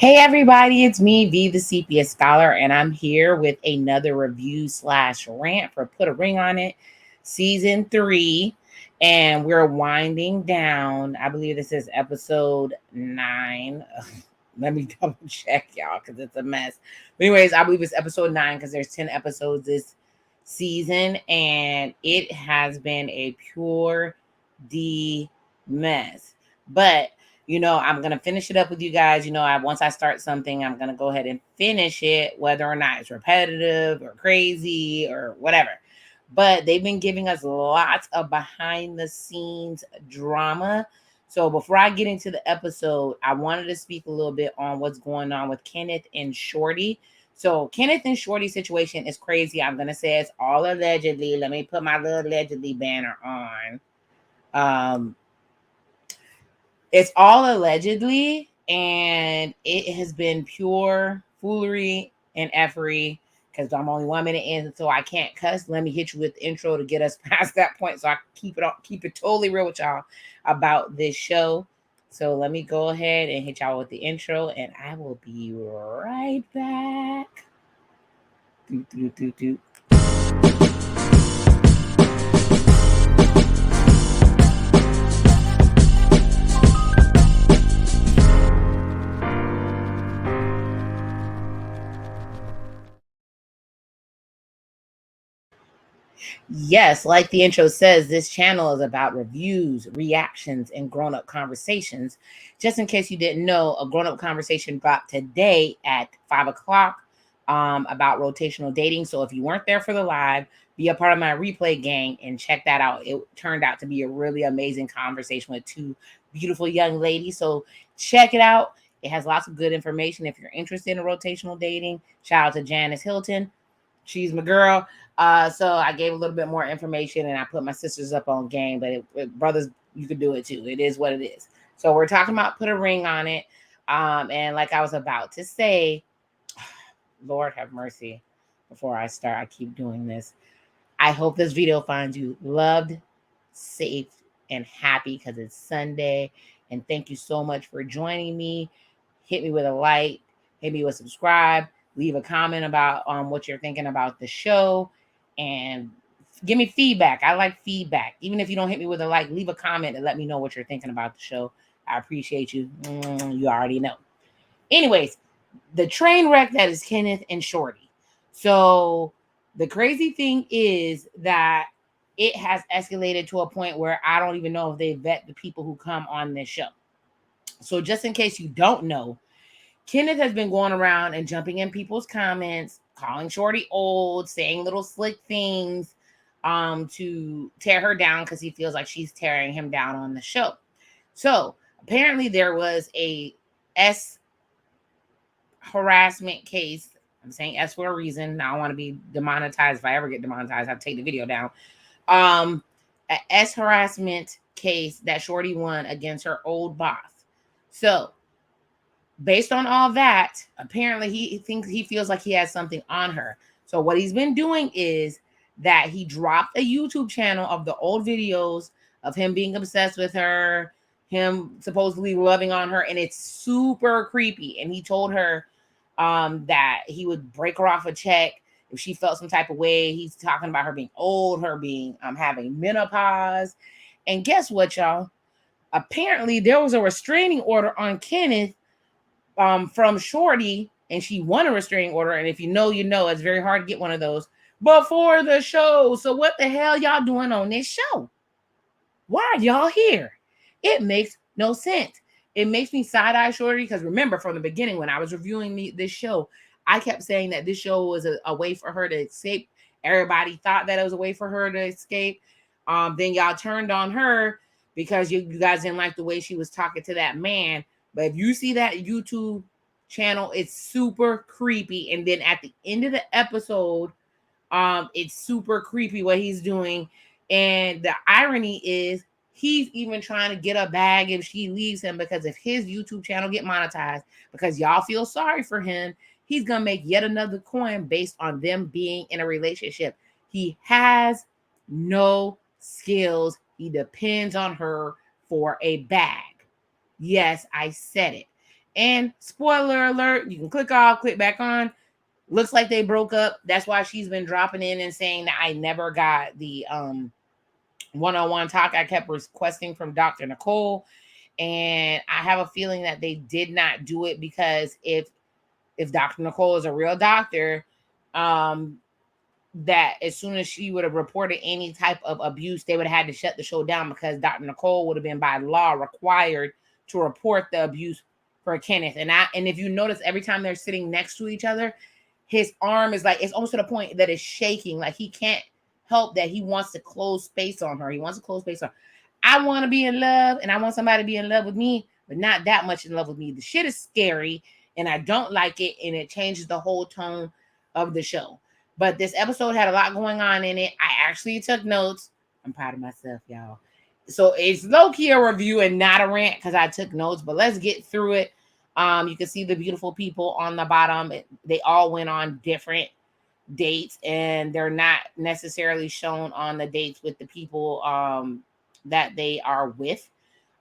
Hey everybody, it's me, V the CPS Scholar, and I'm here with another review slash rant for Put a Ring on It, season 3. And we're winding down. I believe this is episode 9. Let me double check, y'all, because it's a mess. But anyways, I believe it's episode 9 because there's 10 episodes this season, and it has been a pure D mess. But I'm gonna finish it up with you guys. Once I start something, I'm gonna go ahead and finish it, whether or not it's repetitive or crazy or whatever. But they've been giving us lots of behind the scenes drama. So before I get into the episode, I wanted to speak a little bit on what's going on with Kenneth and Shorty. So Kenneth and Shorty's situation is crazy. I'm gonna say it's all allegedly. Let me put my little allegedly banner on. It's all allegedly, and it has been pure foolery and effery because I'm only 1 minute in, so I can't cuss. Let me hit you with the intro to get us past that point, so I keep it totally real with y'all about this show. So let me go ahead and hit y'all with the intro, and I will be right back. Doot, doot, doot, doot. Yes, like the intro says, this channel is about reviews, reactions, and grown up conversations. Just in case you didn't know, a grown up conversation dropped today at 5 o'clock about rotational dating. So if you weren't there for the live, be a part of my replay gang and check that out. It turned out to be a really amazing conversation with two beautiful young ladies. So check it out. It has lots of good information if you're interested in rotational dating. Shout out to Janice Hilton. She's my girl. So I gave a little bit more information and I put my sisters up on game, but brothers, you could do it too. It is what it is. So we're talking about Put a Ring on It. And like I was about to say, Lord have mercy. Before I start, I keep doing this. I hope this video finds you loved, safe, and happy because it's Sunday. And thank you so much for joining me. Hit me with a like, hit me with subscribe, leave a comment about what you're thinking about the show, and give me feedback. I like feedback. Even if you don't hit me with a like, leave a comment and let me know what you're thinking about the show. I appreciate you. You already know. Anyways, the train wreck that is Kenneth and Shorty. So the crazy thing is that it has escalated to a point where I don't even know if they vet the people who come on this show. So just in case you don't know, Kenneth has been going around and jumping in people's comments, calling Shorty old, saying little slick things to tear her down because he feels like she's tearing him down on the show. So apparently there was a S harassment case. I'm saying S for a reason. I don't want to be demonetized. If I ever get demonetized, I'll take the video down. A S harassment case that Shorty won against her old boss. So based on all that, apparently he feels like he has something on her. So what he's been doing is that he dropped a YouTube channel of the old videos of him being obsessed with her, him supposedly loving on her, and it's super creepy. And he told her that he would break her off a check if she felt some type of way. He's talking about her being old, her being having menopause. And guess what, y'all? Apparently there was a restraining order on Kenneth from Shorty, and she won a restraining order. And if you know, you know, it's very hard to get one of those before the show. So what the hell y'all doing on this show? Why are y'all here? It makes no sense. It makes me side-eye Shorty because remember from the beginning when I was reviewing this show, I kept saying that this show was a way for her to escape. Everybody thought that it was a way for her to escape. Then y'all turned on her because you guys didn't like the way she was talking to that man. But if you see that YouTube channel, it's super creepy. And then at the end of the episode, it's super creepy what he's doing. And the irony is he's even trying to get a bag if she leaves him, because if his YouTube channel get monetized, because y'all feel sorry for him, he's gonna make yet another coin based on them being in a relationship. He has no skills. He depends on her for a bag. Yes, I said it. And spoiler alert, you can click off, click back on. Looks like they broke up. That's why she's been dropping in and saying that I never got the one-on-one talk I kept requesting from Dr. Nicole. And I have a feeling that they did not do it because if Dr. Nicole is a real doctor, that as soon as she would have reported any type of abuse, they would have had to shut the show down because Dr. Nicole would have been by law required to report the abuse for Kenneth. And if you notice, every time they're sitting next to each other, his arm is like, it's almost to the point that it's shaking. Like he can't help that he wants to close space on her. He wants to close space on her. I want to be in love and I want somebody to be in love with me, but not that much in love with me. The shit is scary and I don't like it. And it changes the whole tone of the show. But this episode had a lot going on in it. I actually took notes. I'm proud of myself, y'all. So it's low-key a review and not a rant because I took notes. But let's get through it. You can see the beautiful people on the bottom. They all went on different dates. And they're not necessarily shown on the dates with the people that they are with.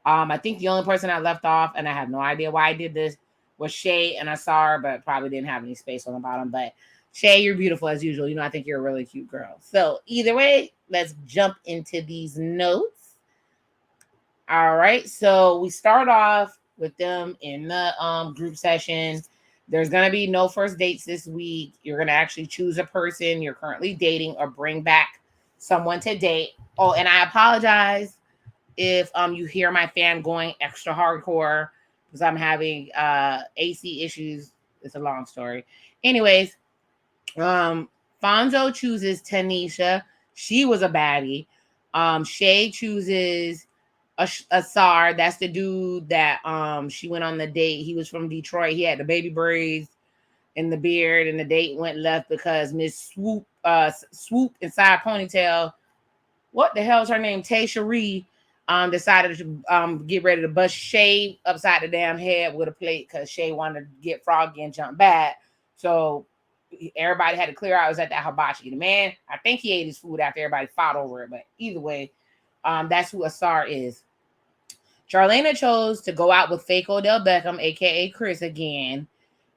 I think the only person I left off, and I have no idea why I did this, was Shay and Asar, but probably didn't have any space on the bottom. But Shay, you're beautiful as usual. You know, I think you're a really cute girl. So either way, let's jump into these notes. All right. So we start off with them in the group session. There's going to be no first dates this week. You're going to actually choose a person you're currently dating or bring back someone to date. Oh, and I apologize if you hear my fan going extra hardcore because I'm having AC issues. It's a long story. Anyways, Fonzo chooses Tanisha. She was a baddie. Shay chooses Asar. That's the dude that she went on the date. He was from Detroit. He had the baby braids and the beard, and the date went left because Miss Swoop inside ponytail. What the hell is her name? Tay Cherie decided to get ready to bust Shay upside the damn head with a plate because Shay wanted to get froggy and jump back. So everybody had to clear out. It was at that hibachi. The man, I think he ate his food after everybody fought over it. But either way, that's who Asar is. Charlena chose to go out with Fake Odell Beckham, a.k.a. Chris, again.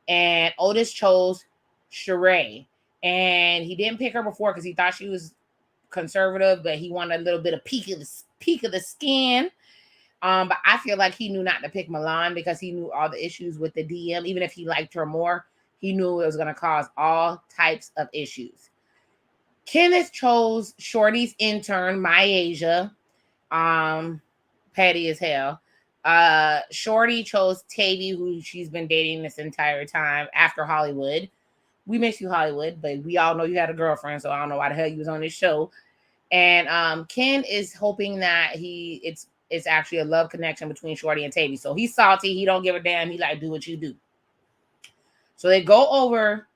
And Otis chose Sheree. And he didn't pick her before because he thought she was conservative, but he wanted a little bit of peek of the skin. But I feel like he knew not to pick Milan because he knew all the issues with the DM. Even if he liked her more, he knew it was going to cause all types of issues. Kenneth chose Shorty's intern, Myasia. Petty as hell. Shorty chose Tavy, who she's been dating this entire time after Hollywood. We miss you, Hollywood, but we all know you had a girlfriend, so I don't know why the hell you was on this show. And Ken is hoping that it's actually a love connection between Shorty and Tavy. So he's salty. He don't give a damn. He like, do what you do. So they go over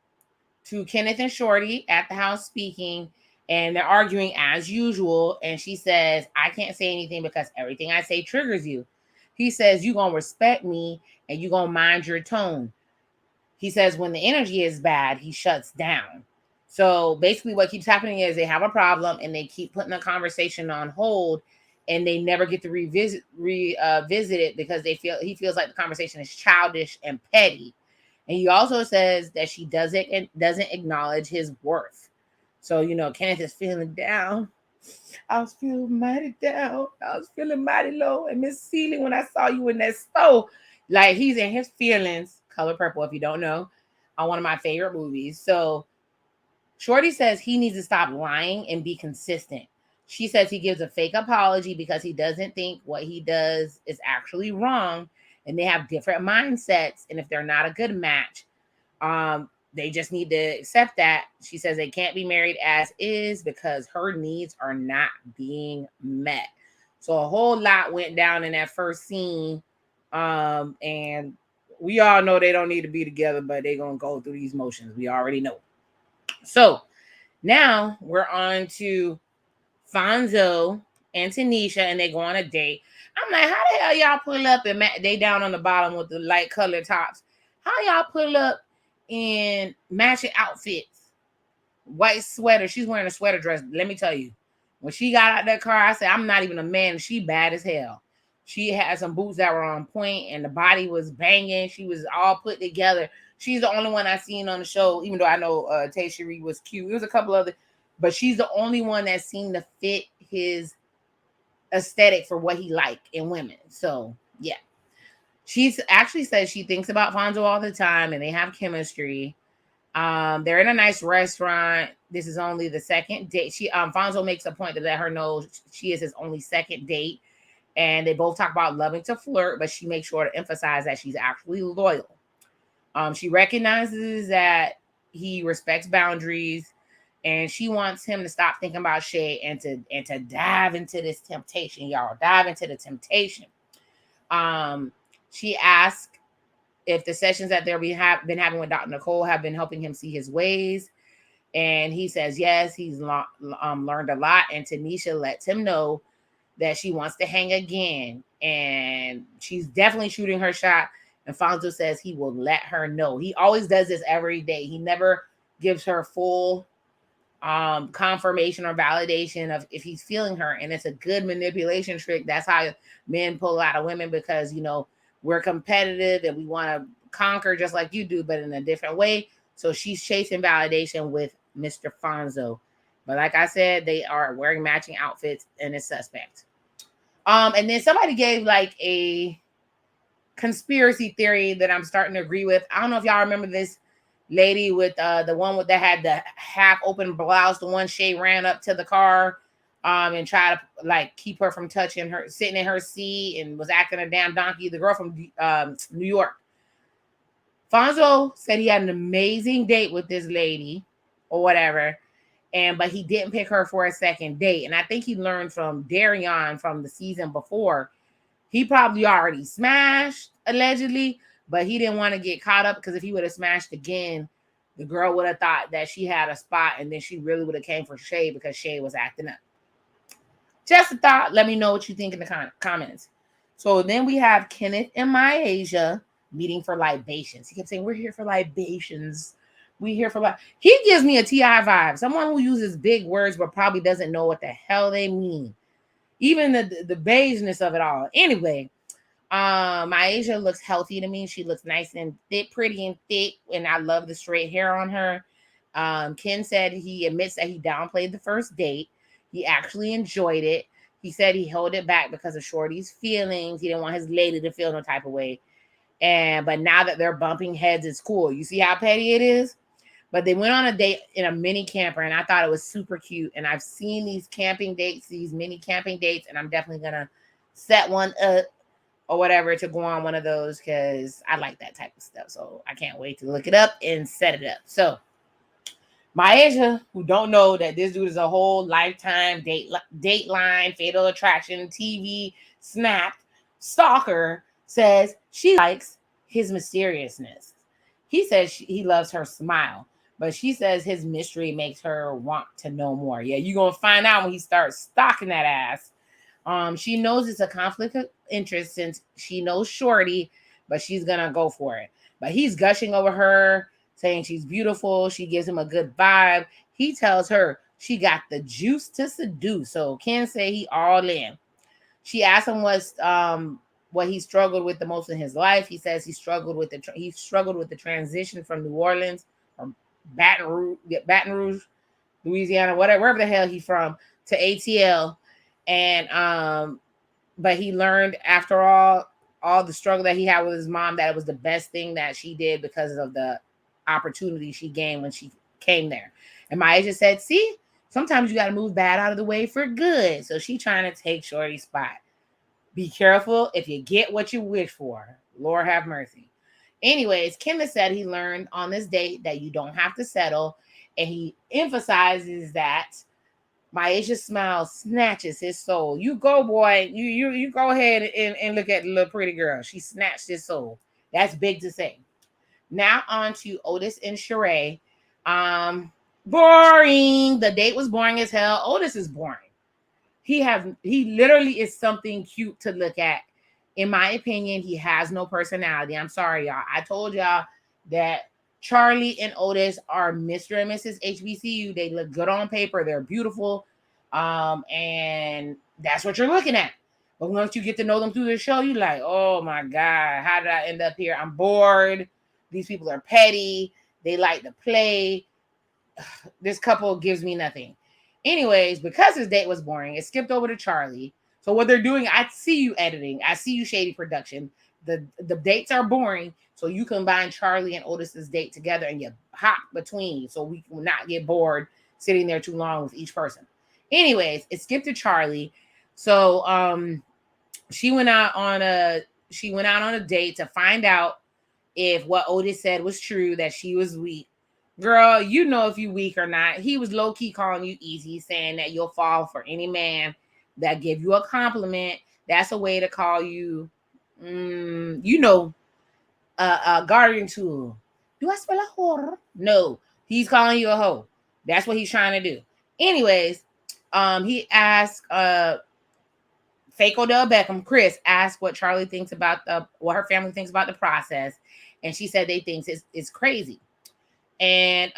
to Kenneth and Shorty at the house speaking, and they're arguing as usual. And she says, I can't say anything because everything I say triggers you. He says, you going to respect me and you going to mind your tone. He says, when the energy is bad, he shuts down. So basically what keeps happening is they have a problem and they keep putting the conversation on hold and they never get to revisit it because he feels like the conversation is childish and petty. And he also says that she doesn't acknowledge his worth. So, Kenneth is feeling down. I was feeling mighty down. I was feeling mighty low. And Miss Seeley, when I saw you in that store, like he's in his feelings. Color Purple, if you don't know, on one of my favorite movies. So Shorty says he needs to stop lying and be consistent. She says he gives a fake apology because he doesn't think what he does is actually wrong. And they have different mindsets. And if they're not a good match, they just need to accept that. She says they can't be married as is because her needs are not being met. So a whole lot went down in that first scene. And we all know they don't need to be together, but they're going to go through these motions. We already know. So now we're on to Fonzo and Tanisha, and they go on a date. I'm like, how the hell y'all pull up and they down on the bottom with the light colored tops? How y'all pull up in matching outfits? White sweater. She's wearing a sweater dress. Let me tell you, when she got out that car, I said, I'm not even a man. She bad as hell. She had some boots that were on point and the body was banging. She was all put together. She's the only one I seen on the show, even though I know Tay Cherie was cute. There was a couple other, but she's the only one that seemed to fit his aesthetic for what he liked in women. So yeah. She's actually says she thinks about Fonzo all the time and they have chemistry. They're in a nice restaurant. This is only the second date. Fonzo makes a point to let her know she is his only second date. And they both talk about loving to flirt, but she makes sure to emphasize that she's actually loyal. She recognizes that he respects boundaries, and she wants him to stop thinking about Shay and to dive into this temptation, y'all. Dive into the temptation. She asks if the sessions that they've been having with Dr. Nicole have been helping him see his ways. And he says, yes, he's learned a lot. And Tanisha lets him know that she wants to hang again. And she's definitely shooting her shot. And Fonzo says he will let her know. He always does this every day. He never gives her full confirmation or validation of if he's feeling her. And it's a good manipulation trick. That's how men pull out of women, because, you know, we're competitive and we want to conquer just like you do, but in a different way. So she's chasing validation with Mr. Fonzo. But like I said, they are wearing matching outfits and it's suspect. And then somebody gave like a conspiracy theory that I'm starting to agree with. I don't know if y'all remember this lady with the one that had the half open blouse, the one Shay ran up to the car and tried to like keep her from touching her, sitting in her seat, and was acting a damn donkey. The girl from New York. Fonzo said he had an amazing date with this lady or whatever, but he didn't pick her for a second date. And I think he learned from Darion from the season before. He probably already smashed, allegedly, but he didn't want to get caught up, because if he would have smashed again, the girl would have thought that she had a spot, and then she really would have came for Shay because Shay was acting up. Just a thought. Let me know what you think in the comments. So then we have Kenneth and Myasia meeting for libations. He kept saying, we're here for libations. We here for He gives me a T.I. vibe. Someone who uses big words but probably doesn't know what the hell they mean. Even the beigeness of it all. Anyway, Myasia looks healthy to me. She looks nice and thick, pretty and thick, and I love the straight hair on her. Ken said he admits that he downplayed the first date. He actually enjoyed it. He said he held it back because of Shorty's feelings. He didn't want his lady to feel no type of way. But now that they're bumping heads, it's cool. You see how petty it is? But they went on a date in a mini camper, and I thought it was super cute. And I've seen these camping dates, these mini camping dates, and I'm definitely going to set one up or whatever to go on one of those, because I like that type of stuff. So I can't wait to look it up and set it up. So Myasia, who don't know that this dude is a whole lifetime dateline, fatal attraction, TV, snapped, stalker, says she likes his mysteriousness. He says he loves her smile, but she says his mystery makes her want to know more. Yeah, you're going to find out when he starts stalking that ass. She knows it's a conflict of interest since she knows Shorty, but she's going to go for it. But he's gushing over her, saying she's beautiful. She gives him a good vibe. He tells her she got the juice to seduce. So Ken say he all in. She asked him what he struggled with the most in his life. He says he struggled with the transition from New Orleans or Baton Rouge, Louisiana, wherever the hell he's from, to ATL. And but he learned after all the struggle that he had with his mom that it was the best thing that she did because of the opportunity she gained when she came there. And Myasia said, see, sometimes you got to move bad out of the way for good. So she trying to take Shorty's spot. Be careful if you get what you wish for. Lord have mercy. Anyways, Kenneth said he learned on this date that you don't have to settle. And he emphasizes that Myasia's smile snatches his soul. You go, boy. You go ahead and look at the little pretty girl. She snatched his soul. That's big to say. Now on to Otis and Sheree. Boring. The date was boring as hell. Otis is boring. He literally is something cute to look at. In my opinion, he has no personality. I'm sorry, y'all. I told y'all that Charlie and Otis are Mr. and Mrs. HBCU. They look good on paper. They're beautiful. And that's what you're looking at. But once you get to know them through the show, you like, oh my God, how did I end up here? I'm bored. These people are petty. They like to play. This couple gives me nothing. Anyways, because his date was boring, it skipped over to Charlie. So what they're doing, I see you editing. I see you shady production. The dates are boring. So you combine Charlie and Otis's date together and you hop between so we will not get bored sitting there too long with each person. Anyways, it skipped to Charlie. So she went out on a date to find out if what Otis said was true, that she was weak. Girl, you know if you weak or not. He was low-key calling you easy, saying that you'll fall for any man that give you a compliment. That's a way to call you, a guardian tool. Do I spell a whore? No, he's calling you a hoe. That's what he's trying to do. Anyways, he asked fake Odell Beckham, Chris, asked what Charlie thinks about what her family thinks about the process, and she said they think it's crazy. And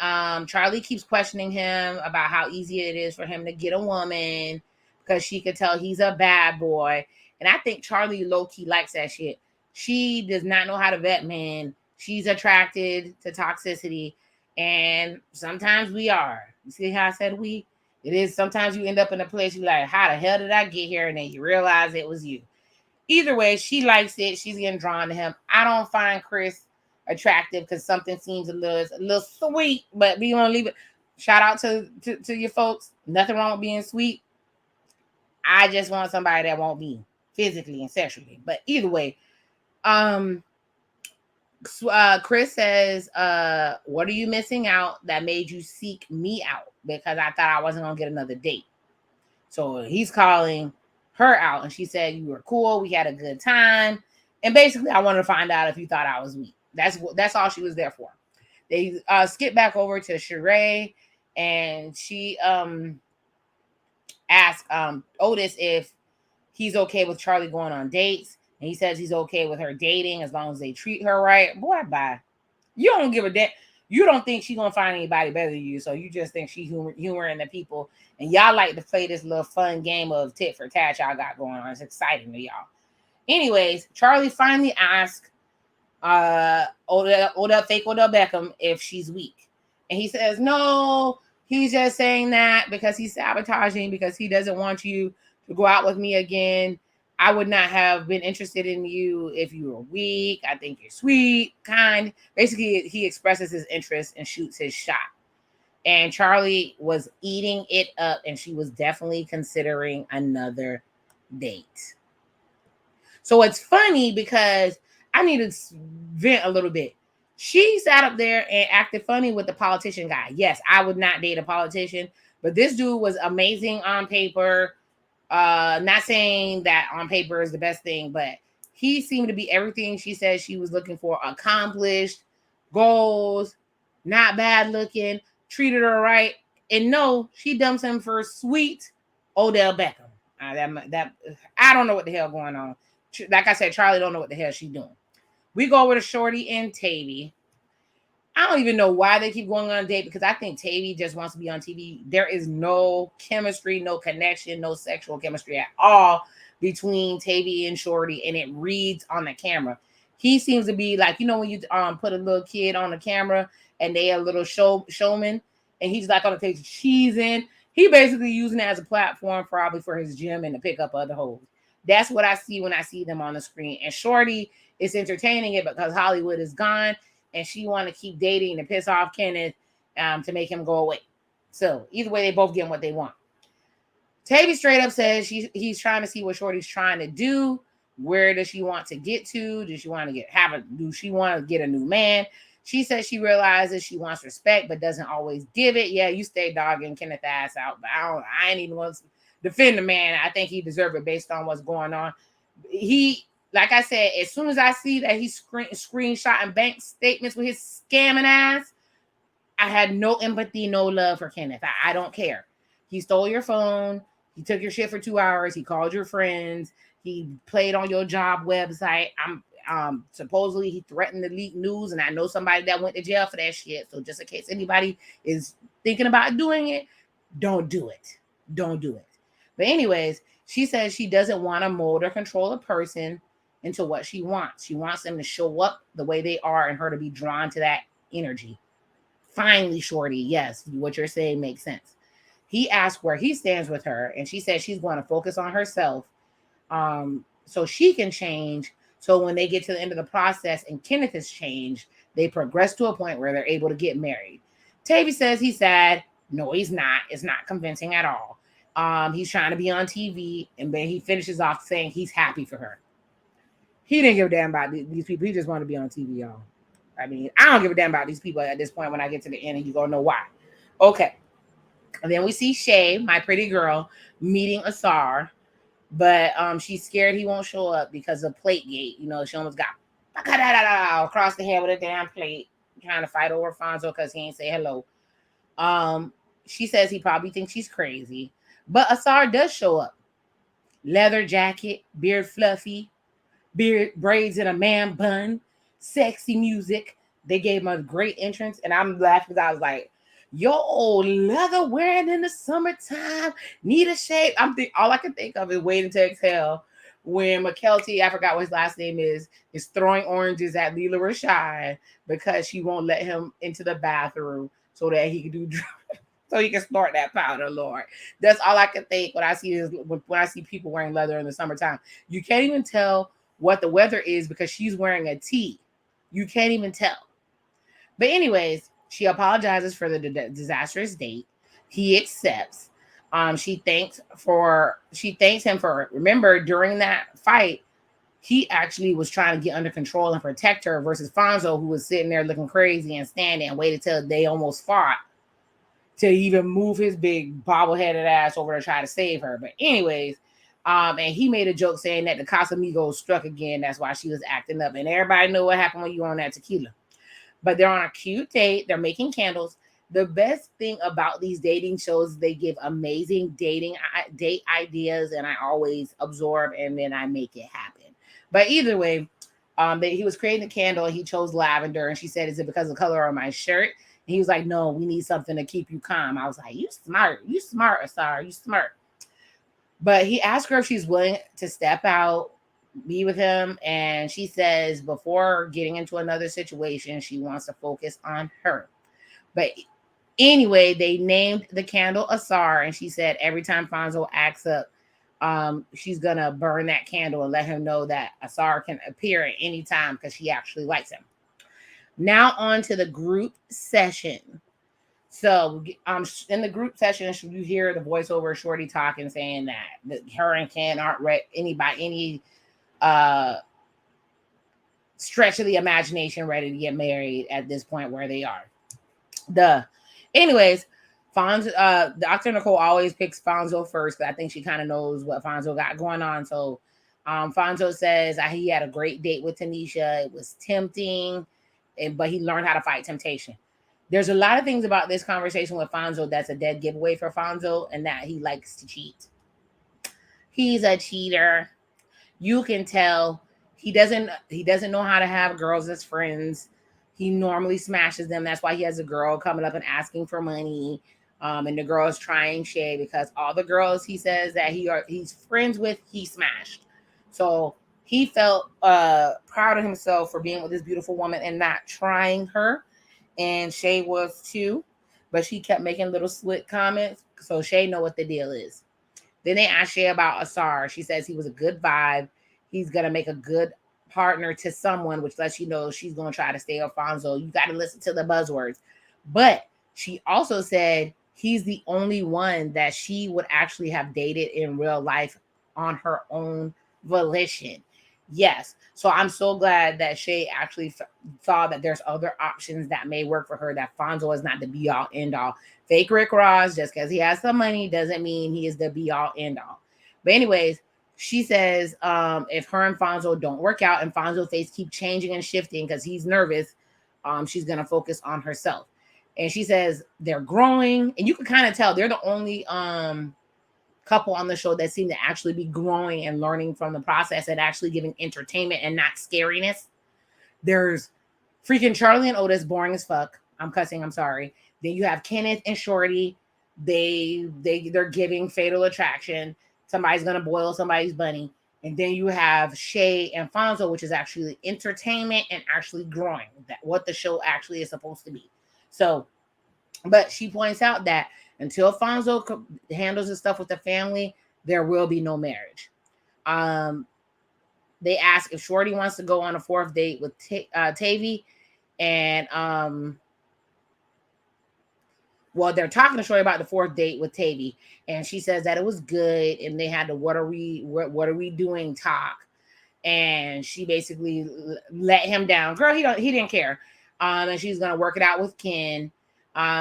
Charlie keeps questioning him about how easy it is for him to get a woman because she could tell he's a bad boy. And I think Charlie low-key likes that shit. She does not know how to vet men. She's attracted to toxicity. And sometimes we are. You see how I said we? It is sometimes you end up in a place you're like, how the hell did I get here? And then you realize it was you. Either way, she likes it. She's getting drawn to him. I don't find Chris attractive because something seems a little sweet, but we gonna leave it. Shout out to your folks. Nothing wrong with being sweet. I just want somebody that won't be physically and sexually. But either way, Chris says, what are you missing out that made you seek me out? Because I thought I wasn't gonna get another date. So he's calling her out, and she said you were cool, we had a good time, and basically I wanted to find out if you thought I was weak. That's all she was there for. They skip back over to Sheree, and she asked Otis if he's okay with Charlie going on dates, and he says he's okay with her dating as long as they treat her right. Boy, bye. You don't give a damn. You don't think she's gonna find anybody better than you, so you just think she's humoring the people, and y'all like to play this little fun game of tit for tat y'all got going on. It's exciting to y'all. Anyways, Charlie finally asked fake Odell Beckham if she's weak, and he says no, he's just saying that because he's sabotaging, because he doesn't want you to go out with me again. I would not have been interested in you if you were weak. I think you're sweet, kind. Basically, he expresses his interest and shoots his shot. And Charlie was eating it up, and she was definitely considering another date. So it's funny because I need to vent a little bit. She sat up there and acted funny with the politician guy. Yes, I would not date a politician, but this dude was amazing on paper. Not saying that on paper is the best thing, but he seemed to be everything she said she was looking for. Accomplished, goals, not bad looking, treated her right. And no, she dumps him for sweet Odell Beckham. I don't know what the hell going on. Like I said, Charlie don't know what the hell she's doing. We go over to Shorty and Tavy. I don't even know why they keep going on a date, because I think Tavy just wants to be on TV. There is no chemistry, no connection, no sexual chemistry at all between Tavy and Shorty, and it reads on the camera. He seems to be like, when you put a little kid on the camera and they a little showman, and he's like on the page cheesing. He basically using it as a platform probably for his gym and to pick up other hoes. That's what I see when I see them on the screen. And Shorty is entertaining it because Hollywood is gone, and she want to keep dating to piss off Kenneth to make him go away. So either way, they both get what they want. Tavy straight up says he's trying to see what Shorty's trying to do. Where does she want to get to? Does she want to do she want to get a new man? She says she realizes she wants respect, but doesn't always give it. Yeah, you stay dogging Kenneth ass out, but I ain't even want to defend the man. I think he deserved it based on what's going on. Like I said, as soon as I see that he's screenshotting bank statements with his scamming ass, I had no empathy, no love for Kenneth. I don't care. He stole your phone. He took your shit for 2 hours. He called your friends. He played on your job website. Supposedly he threatened to leak news, and I know somebody that went to jail for that shit. So just in case anybody is thinking about doing it, don't do it. Don't do it. But anyways, She says she doesn't want to mold or control a person into what she wants. She wants them to show up the way they are and her to be drawn to that energy. Finally, Shorty, yes, what you're saying makes sense. He asked where he stands with her, and she said she's going to focus on herself, so she can change. So when they get to the end of the process and Kenneth has changed, they progress to a point where they're able to get married. Tavy says he's sad. No, he's not. It's not convincing at all. He's trying to be on TV, and then he finishes off saying he's happy for her. He didn't give a damn about these people. He just wanted to be on TV, y'all. I mean, I don't give a damn about these people at this point when I get to the end, and you're going to know why. Okay. And then we see Shay, my pretty girl, meeting Asar, but she's scared he won't show up because of Plategate. You know, she almost got across the head with a damn plate, trying to fight over Fonzo because he ain't say hello. She says he probably thinks she's crazy, but Asar does show up. Leather jacket, beard fluffy, beard braids in a man bun, sexy music. They gave him a great entrance, and I'm laughing because I was like, yo, leather wearing in the summertime, need a shape. All I can think of is Waiting to Exhale when McKelty, I forgot what his last name is throwing oranges at Leela Rashad because she won't let him into the bathroom so that he can do so he can snort that powder, Lord. That's all I can think when I see people wearing leather in the summertime. You can't even tell what the weather is because she's wearing a tee. You can't even tell. But anyways, she apologizes for the disastrous date. He accepts. She thanks him for, remember, during that fight, he actually was trying to get under control and protect her versus Fonzo, who was sitting there looking crazy and standing and waited till they almost fought to even move his big bobbleheaded ass over to try to save her. But anyways, and he made a joke saying that the Casamigos struck again. That's why she was acting up. And everybody know what happened when you on that tequila. But they're on a cute date. They're making candles. The best thing about these dating shows, they give amazing date ideas, and I always absorb and then I make it happen. But either way, he was creating a candle and he chose lavender. And she said, "Is it because of the color of my shirt?" And he was like, "No, we need something to keep you calm." I was like, "You smart, Asar, you smart." But he asked her if she's willing to step out, be with him, and she says before getting into another situation, she wants to focus on her. But anyway, they named the candle Asar, and she said every time Fonzo acts up, she's gonna burn that candle and let him know that Asar can appear at any time because she actually likes him. Now on to the group session. So in the group session, you hear the voiceover Shorty talking, saying that her and Ken aren't any stretch of the imagination ready to get married at this point where they are. Anyways, Fonzo, Dr. Nicole always picks Fonzo first because I think she kind of knows what Fonzo got going on. So Fonzo says he had a great date with Tanisha. It was tempting, but he learned how to fight temptation. There's a lot of things about this conversation with Fonzo that's a dead giveaway for Fonzo, and that he likes to cheat. He's a cheater. You can tell he doesn't know how to have girls as friends. He normally smashes them. That's why he has a girl coming up and asking for money. And the girl is trying Shay because all the girls he says that he's friends with, he smashed. So he felt proud of himself for being with this beautiful woman and not trying her. And Shay was too. But she kept making little slick comments. So Shay know what the deal is. Then they asked Shay about Asar. She says he was a good vibe. He's going to make a good partner to someone, which lets you know she's going to try to stay Fonzo. You got to listen to the buzzwords. But she also said he's the only one that she would actually have dated in real life on her own volition. Yes. So I'm so glad that Shay actually saw that there's other options that may work for her, that Fonzo is not the be all end all. Fake Rick Ross, just because he has some money doesn't mean he is the be all end all. But anyways, she says if her and Fonzo don't work out and Fonzo's face keep changing and shifting because he's nervous, she's going to focus on herself. And she says they're growing, and you can kind of tell they're the only couple on the show that seem to actually be growing and learning from the process and actually giving entertainment and not scariness. There's freaking Charlie and Otis, boring as fuck. I'm cussing, I'm sorry. Then you have Kenneth and Shorty. They're giving fatal attraction. Somebody's gonna boil somebody's bunny. And then you have Shay and Fonzo, which is actually entertainment and actually growing, that what the show actually is supposed to be. So, but she points out that until Fonzo handles the stuff with the family, there will be no marriage. Um, they ask if Shorty wants to go on a fourth date with Tavy, and well, they're talking to Shorty about the fourth date with Tavy, and she says that it was good, and they had the what are we doing talk, and she basically let him down. Girl, he didn't care. And she's gonna work it out with Ken.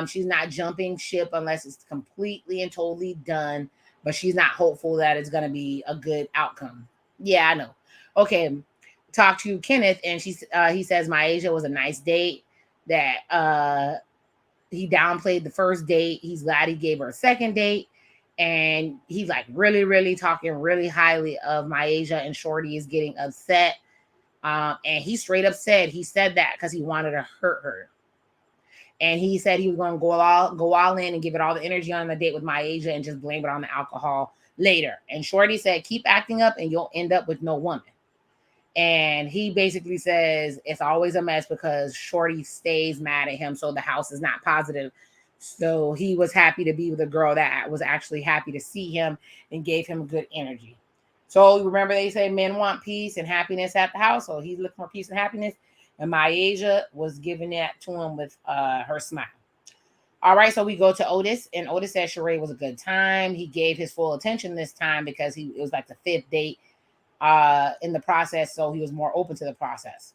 She's not jumping ship unless it's completely and totally done, but she's not hopeful that it's gonna be a good outcome. Yeah, I know. Okay, talk to Kenneth, and he says Myasia was a nice date. That he downplayed the first date. He's glad he gave her a second date. And he's like really, really talking really highly of Myasia, and Shorty is getting upset. And he straight up said, he said that because he wanted to hurt her. And he said he was going to go all in and give it all the energy on the date with Myasia and just blame it on the alcohol later. And Shorty said, keep acting up and you'll end up with no woman. And he basically says it's always a mess because Shorty stays mad at him, so the house is not positive. So he was happy to be with a girl that was actually happy to see him and gave him good energy. So remember they say men want peace and happiness at the house. So he's looking for peace and happiness. And Myasia was giving that to him with her smile. All right, so we go to Otis, and Otis said charade was a good time. He gave his full attention this time because it was like the fifth date in the process, so he was more open to the process.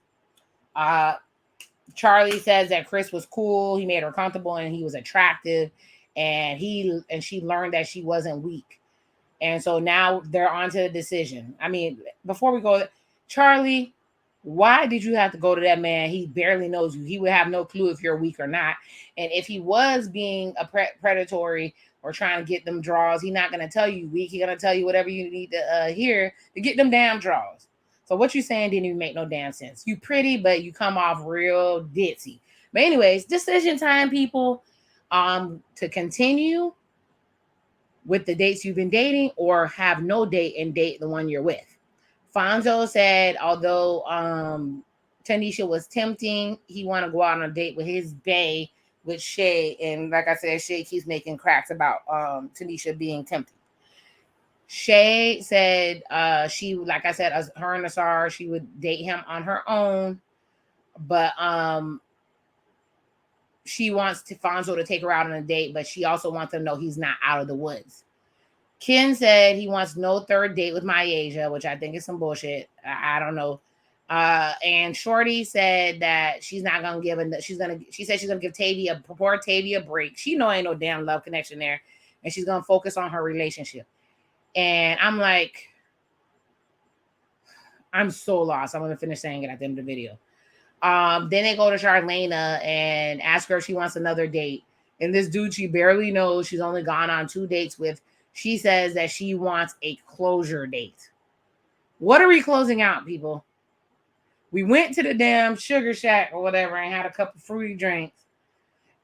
Charlie says that Chris was cool, he made her comfortable, and he was attractive, and she learned that she wasn't weak. And so now they're on to the decision. I mean, before we go, Charlie, why did you have to go to that man? He barely knows you. He would have no clue if you're weak or not. And if he was being a predatory or trying to get them draws, he's not going to tell you weak. He's going to tell you whatever you need to hear to get them damn draws. So what you're saying didn't even make no damn sense. You pretty, but you come off real ditzy. But anyways, decision time, people. To continue with the dates you've been dating or have no date and date the one you're with. Fonzo said, although Tanisha was tempting, he want to go out on a date with his bae, with Shay. And like I said, Shay keeps making cracks about Tanisha being tempting. Shay said she, like I said, as her and Asar, she would date him on her own. But she wants Fonzo to take her out on a date, but she also wants to know he's not out of the woods. Ken said he wants no third date with Myasia, which I think is some bullshit. I don't know. And Shorty said that she's not gonna give she said she's gonna give Tavy a break. She know ain't no damn love connection there, and she's gonna focus on her relationship. And I'm like, I'm so lost. I'm gonna finish saying it at the end of the video. Then they go to Charlena and ask her if she wants another date. And this dude she barely knows, she's only gone on 2 dates with. She says that she wants a closure date. What are we closing out, people? We went to the damn Sugar Shack or whatever and had a couple fruity drinks.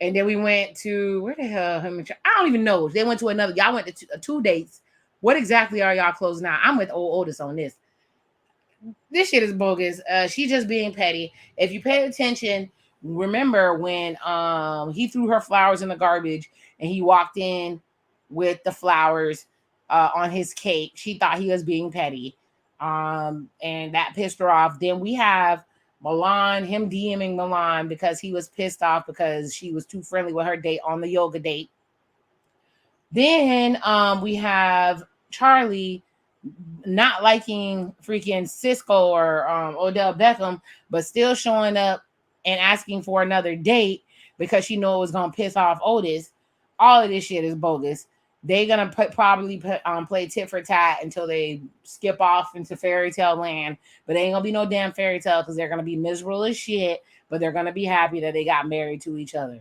And then we went to, where the hell? I don't even know. They went to another, y'all went to 2 dates. What exactly are y'all closing out? I'm with old Otis on this. This shit is bogus. She's just being petty. If you pay attention, remember when he threw her flowers in the garbage and he walked in with the flowers on his cake. She thought he was being petty. And that pissed her off. Then we have Milan, him DMing Milan because he was pissed off because she was too friendly with her date on the yoga date. Then we have Charlie not liking freaking Cisco or Odell Beckham, but still showing up and asking for another date because she knew it was going to piss off Otis. All of this shit is bogus. They're going to probably play tit for tat until they skip off into fairy tale land. But it ain't going to be no damn fairy tale because they're going to be miserable as shit. But they're going to be happy that they got married to each other.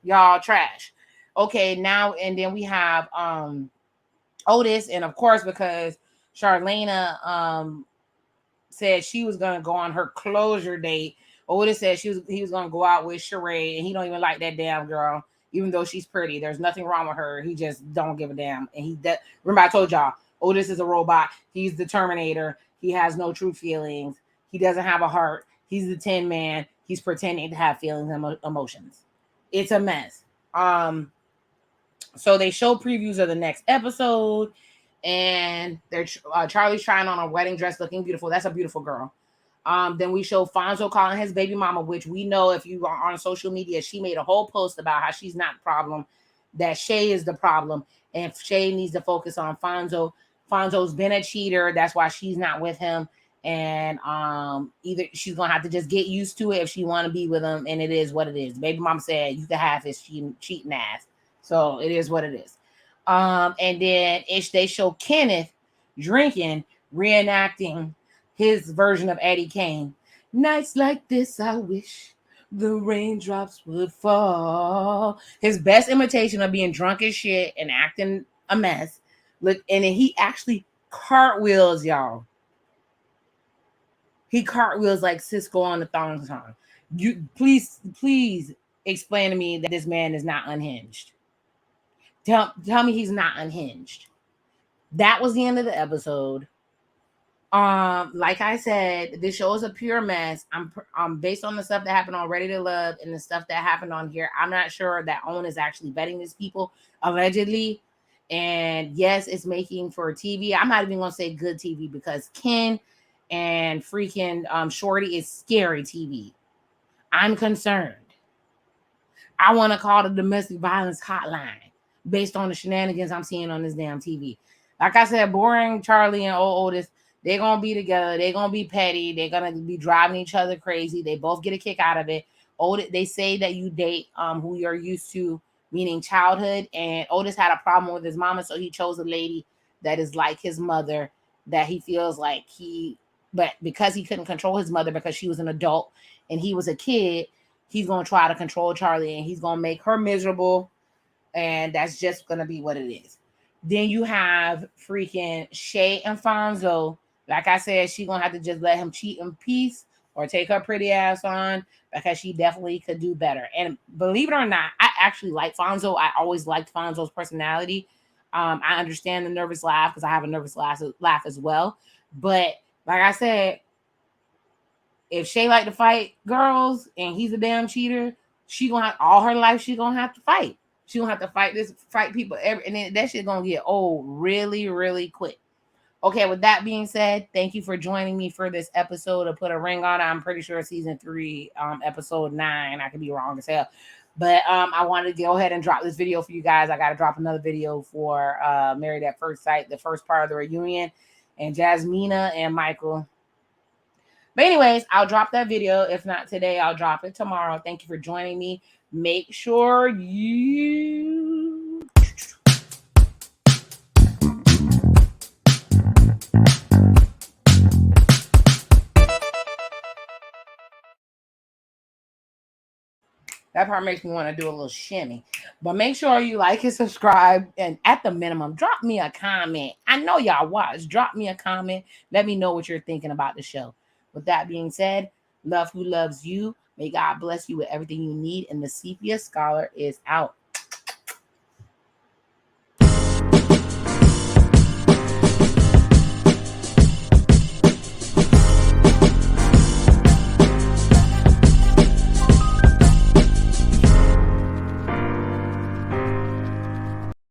Y'all trash. Okay, now and then we have Otis. And of course, because Charlena said she was going to go on her closure date, Otis said he was going to go out with Sheree. And he don't even like that damn girl. even though she's pretty. There's nothing wrong with her. He just don't give a damn. And remember I told y'all, Otis is a robot. He's the Terminator. He has no true feelings. He doesn't have a heart. He's the Tin Man. He's pretending to have feelings and emotions. It's a mess. So they show previews of the next episode, and they're Charlie's trying on a wedding dress, looking beautiful. That's a beautiful girl. Then we show Fonzo calling his baby mama, which we know if you are on social media, she made a whole post about how she's not the problem, that Shay is the problem, and Shay needs to focus on Fonzo. Fonzo's been a cheater. That's why she's not with him. And either she's gonna have to just get used to it if she want to be with him, and it is what it is. Baby mama said you can have his cheating ass, so it is what it is. And then they show Kenneth drinking, reenacting his version of Eddie Kane. Nights like this, I wish the raindrops would fall. His best imitation of being drunk as shit and acting a mess. Look, and then he actually cartwheels, y'all. He cartwheels like Cisco on the thong song. You please explain to me that this man is not unhinged. Tell me he's not unhinged. That was the end of the episode. Like I said, this show is a pure mess. I'm based on the stuff that happened on Ready to Love and the stuff that happened on here. I'm not sure that OWN is actually vetting these people, allegedly. And yes, it's making for TV. I'm not even gonna say good TV because Ken and freaking Shorty is scary TV. I'm concerned. I want to call the domestic violence hotline based on the shenanigans I'm seeing on this damn TV. Like I said, boring Charlie and old Otis, they're going to be together. They're going to be petty. They're going to be driving each other crazy. They both get a kick out of it. Otis, they say that you date who you're used to, meaning childhood. And Otis had a problem with his mama, so he chose a lady that is like his mother, that he feels like but because he couldn't control his mother because she was an adult and he was a kid, he's going to try to control Charlie and he's going to make her miserable. And that's just going to be what it is. Then you have freaking Shay and Fonzo. Like I said, she's going to have to just let him cheat in peace or take her pretty ass on because she definitely could do better. And believe it or not, I actually like Fonzo. I always liked Fonzo's personality. I understand the nervous laugh because I have a nervous laugh as well. But like I said, if Shay like to fight girls and he's a damn cheater, she gonna have all her life. She gonna have to fight. She gonna have to fight people and then that shit gonna get old really, really quick. Okay, with that being said, thank you for joining me for this episode of Put a Ring on It. I'm pretty sure season 3, episode 9. I could be wrong as hell. But I wanted to go ahead and drop this video for you guys. I got to drop another video for Married at First Sight, the first part of the reunion, and Jasmina and Michael. But anyways, I'll drop that video. If not today, I'll drop it tomorrow. Thank you for joining me. Make sure you... That part makes me want to do a little shimmy. But make sure you like and subscribe. And at the minimum, drop me a comment. I know y'all watch. Drop me a comment. Let me know what you're thinking about the show. With that being said, love who loves you. May God bless you with everything you need. And the Sepia Scholar is out.